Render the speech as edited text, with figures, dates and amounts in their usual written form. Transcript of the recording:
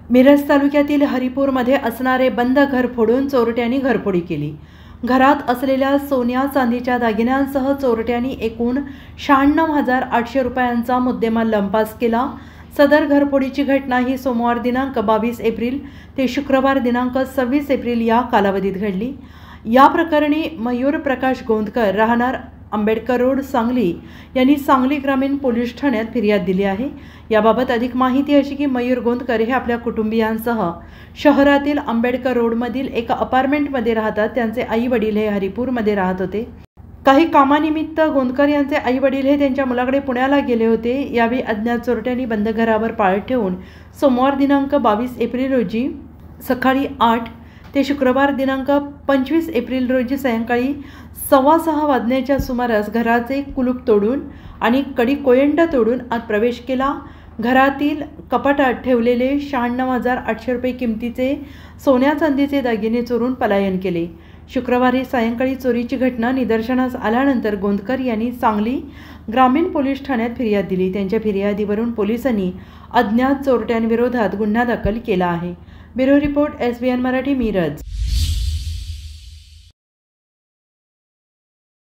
मिरज तालुक्यातील हरिपूरमध्ये असणारे बंद घर फोडून चोरट्यांनी घरफोडी केली। घरात असलेल्या सोन्या चांदीच्या दागिन्यांसह चोरट्यांनी एकूण 96,800 रुपयांचा मुद्देमाल लंपास केला। सदर घरफोडीची घटना ही सोमवार दिनांक 22 एप्रिल ते शुक्रवार दिनांक 26 एप्रिल या कालावधीत घडली। या प्रकरणी मयूर प्रकाश गोंदकर राहणार आंबेडकर रोड सांगली यांनी सांगली ग्रामीण पोलीस ठाण्यात फिर्याद दिली आहे। याबाबत अधिक माहिती अशी की मयूर गोंदकर हे आपल्या कुटुंबियांसह शहरातील आंबेडकर रोडमधील एका अपार्टमेंटमध्ये राहतात। त्यांचे आई वडील हे हरिपूरमध्ये राहत होते। काही कामानिमित्त गोंदकर यांचे आई वडील हे त्यांच्या मुलाकडे पुण्याला गेले होते। यावेळी अज्ञात चोरट्यांनी बंद घरावर पाळ ठेवून सोमवार दिनांक 22 एप्रिल रोजी सकाळी 8 ते शुक्रवार दिनांक 25 एप्रिल रोजी सायंकाळी 6:15 वाजण्याच्या सुमारास घराचे कुलूप तोडून आणि कडी कोयंडा तोडून आत प्रवेश केला। घरातील कपाटात ठेवलेले 96,800 रुपये किमतीचे सोन्या चांदीचे दागिने चोरून पलायन केले। शुक्रवारी सायंकाळी चोरीची घटना निदर्शनास आल्यानंतर गोंदकर यांनी सांगली ग्रामीण पोलीस ठाण्यात फिर्याद दिली। त्यांच्या फिर्यादीवरून पोलिसांनी अज्ञात चोरट्यांविरोधात गुन्हा दाखल केला आहे। Bureau report SBN Marathi Miraj.